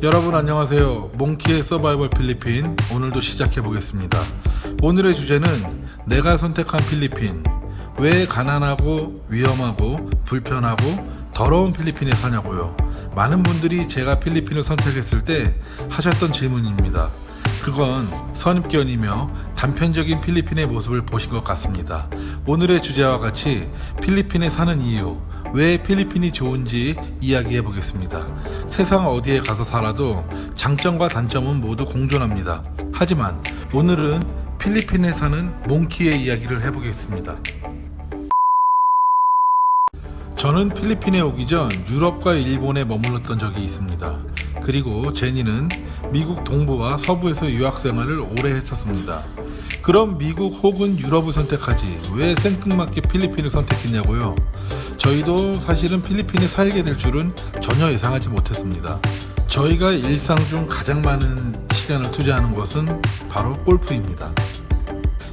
여러분 안녕하세요. 몽키의 서바이벌 필리핀 오늘도 시작해 보겠습니다. 오늘의 주제는 내가 선택한 필리핀. 왜 가난하고 위험하고 불편하고 더러운 필리핀에 사냐고요. 많은 분들이 제가 필리핀을 선택했을 때 하셨던 질문입니다. 그건 선입견이며 단편적인 필리핀의 모습을 보신 것 같습니다. 오늘의 주제와 같이 필리핀에 사는 이유, 왜 필리핀이 좋은지 이야기해 보겠습니다. 세상 어디에 가서 살아도 장점과 단점은 모두 공존합니다. 하지만 오늘은 필리핀에 사는 몽키의 이야기를 해보겠습니다. 저는 필리핀에 오기 전 유럽과 일본에 머물렀던 적이 있습니다. 그리고 제니는 미국 동부와 서부에서 유학생활을 오래 했었습니다. 그럼 미국 혹은 유럽을 선택하지 왜 생뚱맞게 필리핀을 선택했냐고요? 저희도 사실은 필리핀에 살게 될 줄은 전혀 예상하지 못했습니다. 저희가 일상 중 가장 많은 시간을 투자하는 것은 바로 골프입니다.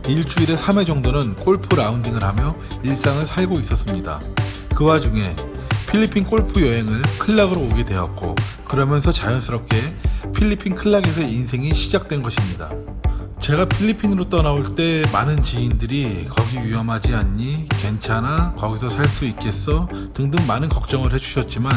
일주일에 3회 정도는 골프 라운딩을 하며 일상을 살고 있었습니다. 그 와중에 필리핀 골프 여행을 클락으로 오게 되었고, 그러면서 자연스럽게 필리핀 클락에서 인생이 시작된 것입니다. 제가 필리핀으로 떠나올 때 많은 지인들이 거기 위험하지 않니? 괜찮아? 거기서 살 수 있겠어? 등등 많은 걱정을 해주셨지만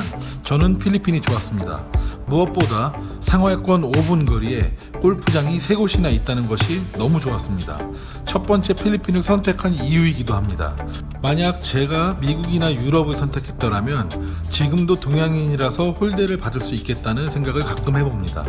저는 필리핀이 좋았습니다. 무엇보다 상하이권 5분 거리에 골프장이 3곳이나 있다는 것이 너무 좋았습니다. 첫 번째 필리핀을 선택한 이유이기도 합니다. 만약 제가 미국이나 유럽을 선택했더라면 지금도 동양인이라서 홀대를 받을 수 있겠다는 생각을 가끔 해봅니다.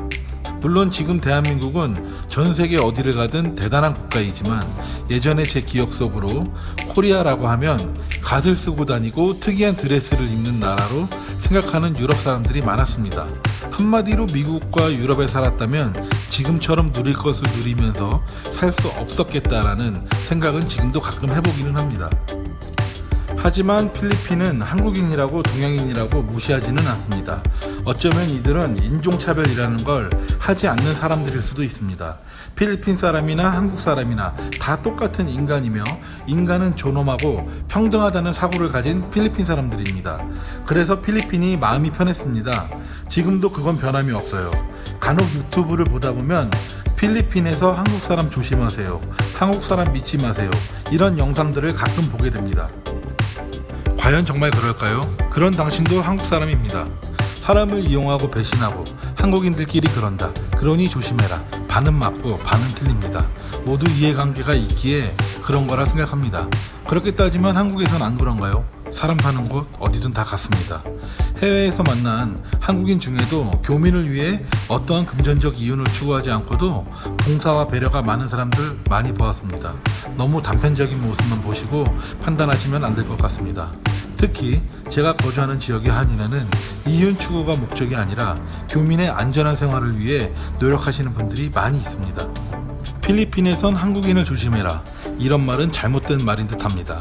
물론 지금 대한민국은 전 세계 어디를 가든 대단한 국가이지만 예전에 제 기억 속으로 코리아라고 하면 갓을 쓰고 다니고 특이한 드레스를 입는 나라로 생각하는 유럽 사람들이 많았습니다. 한마디로 미국과 유럽에 살았다면 지금처럼 누릴 것을 누리면서 살 수 없었겠다라는 생각은 지금도 가끔 해보기는 합니다. 하지만 필리핀은 한국인이라고 동양인이라고 무시하지는 않습니다. 어쩌면 이들은 인종차별이라는 걸 하지 않는 사람들일 수도 있습니다. 필리핀 사람이나 한국 사람이나 다 똑같은 인간이며 인간은 존엄하고 평등하다는 사고를 가진 필리핀 사람들입니다. 그래서 필리핀이 마음이 편했습니다. 지금도 그건 변함이 없어요. 간혹 유튜브를 보다 보면 필리핀에서 한국 사람 조심하세요, 한국 사람 믿지 마세요, 이런 영상들을 가끔 보게 됩니다. 과연 정말 그럴까요? 그런 당신도 한국 사람입니다. 사람을 이용하고 배신하고 한국인들끼리 그런다. 그러니 조심해라. 반은 맞고 반은 틀립니다. 모두 이해관계가 있기에 그런 거라 생각합니다. 그렇게 따지면 한국에선 안 그런가요? 사람 사는 곳 어디든 다 같습니다. 해외에서 만난 한국인 중에도 교민을 위해 어떠한 금전적 이윤을 추구하지 않고도 봉사와 배려가 많은 사람들 많이 보았습니다. 너무 단편적인 모습만 보시고 판단하시면 안 될 것 같습니다. 특히 제가 거주하는 지역의 한인회는 이윤 추구가 목적이 아니라 교민의 안전한 생활을 위해 노력하시는 분들이 많이 있습니다. 필리핀에선 한국인을 조심해라. 이런 말은 잘못된 말인 듯합니다.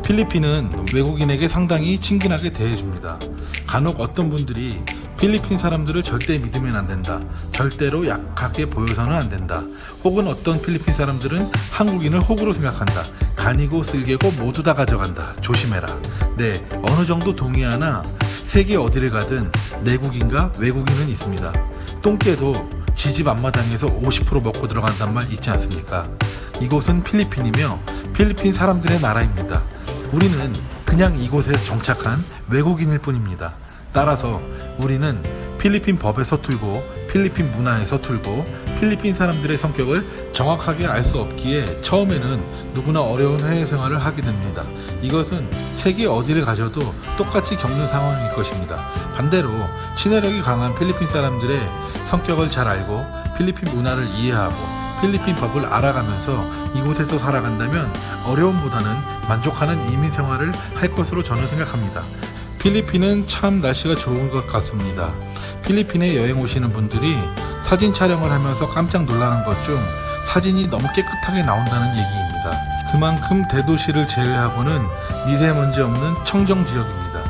필리핀은 외국인에게 상당히 친근하게 대해줍니다. 간혹 어떤 분들이 필리핀 사람들을 절대 믿으면 안 된다, 절대로 약하게 보여서는 안 된다, 혹은 어떤 필리핀 사람들은 한국인을 호구로 생각한다, 간이고 쓸개고 모두 다 가져간다, 조심해라. 네, 어느 정도 동의하나 세계 어디를 가든 내국인과 외국인은 있습니다. 똥개도 지집 앞마당에서 50% 먹고 들어간단 말 있지 않습니까? 이곳은 필리핀이며 필리핀 사람들의 나라입니다. 우리는 그냥 이곳에 정착한 외국인일 뿐입니다. 따라서 우리는 필리핀 법에 서툴고 필리핀 문화에 서툴고 필리핀 사람들의 성격을 정확하게 알 수 없기에 처음에는 누구나 어려운 해외 생활을 하게 됩니다. 이것은 세계 어디를 가셔도 똑같이 겪는 상황일 것입니다. 반대로 친화력이 강한 필리핀 사람들의 성격을 잘 알고 필리핀 문화를 이해하고 필리핀 법을 알아가면서 이곳에서 살아간다면 어려움보다는 만족하는 이민 생활을 할 것으로 저는 생각합니다. 필리핀은 참 날씨가 좋은 것 같습니다. 필리핀에 여행 오시는 분들이 사진 촬영을 하면서 깜짝 놀라는 것 중 사진이 너무 깨끗하게 나온다는 얘기입니다. 그만큼 대도시를 제외하고는 미세먼지 없는 청정 지역입니다.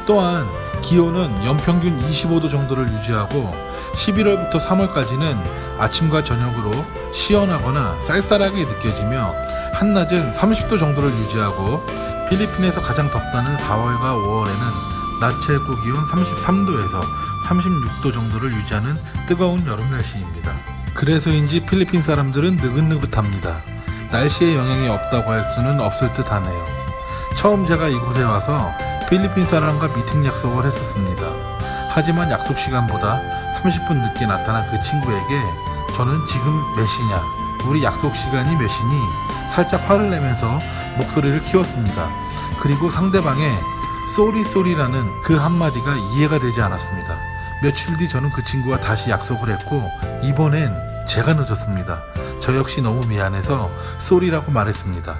또한 기온은 연평균 25도 정도를 유지하고 11월부터 3월까지는 아침과 저녁으로 시원하거나 쌀쌀하게 느껴지며 한낮은 30도 정도를 유지하고 필리핀에서 가장 덥다는 4월과 5월에는 낮 최고 기온 33도에서 36도 정도를 유지하는 뜨거운 여름 날씨입니다. 그래서인지 필리핀 사람들은 느긋느긋합니다. 날씨에 영향이 없다고 할 수는 없을 듯 하네요. 처음 제가 이곳에 와서 필리핀 사람과 미팅 약속을 했었습니다. 하지만 약속 시간보다 30분 늦게 나타난 그 친구에게 저는 지금 몇 시냐, 우리 약속 시간이 몇 시니 살짝 화를 내면서 목소리를 키웠습니다. 그리고 상대방의 쏘리라는 그 한마디가 이해가 되지 않았습니다. 며칠 뒤 저는 그 친구와 다시 약속을 했고 이번엔 제가 늦었습니다. 저 역시 너무 미안해서 쏘리라고 말했습니다.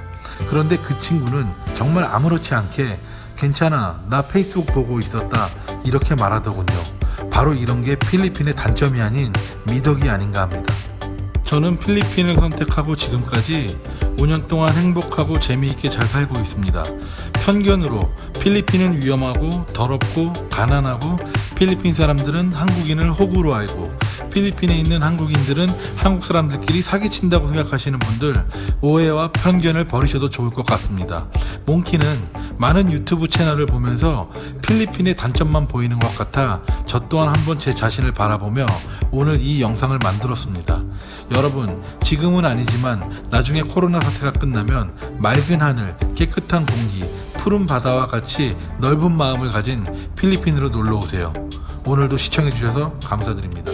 그런데 그 친구는 정말 아무렇지 않게 괜찮아, 나 페이스북 보고 있었다, 이렇게 말하더군요. 바로 이런 게 필리핀의 단점이 아닌 미덕이 아닌가 합니다. 저는 필리핀을 선택하고 지금까지 5년 동안 행복하고 재미있게 잘 살고 있습니다. 편견으로 필리핀은 위험하고 더럽고 가난하고 필리핀 사람들은 한국인을 호구로 알고 필리핀에 있는 한국인들은 한국 사람들끼리 사기친다고 생각하시는 분들, 오해와 편견을 버리셔도 좋을 것 같습니다. 몽키는 많은 유튜브 채널을 보면서 필리핀의 단점만 보이는 것 같아 저 또한 한번 제 자신을 바라보며 오늘 이 영상을 만들었습니다. 여러분, 지금은 아니지만 나중에 코로나 사태가 끝나면 맑은 하늘, 깨끗한 공기, 푸른 바다와 같이 넓은 마음을 가진 필리핀으로 놀러 오세요. 오늘도 시청해 주셔서 감사드립니다.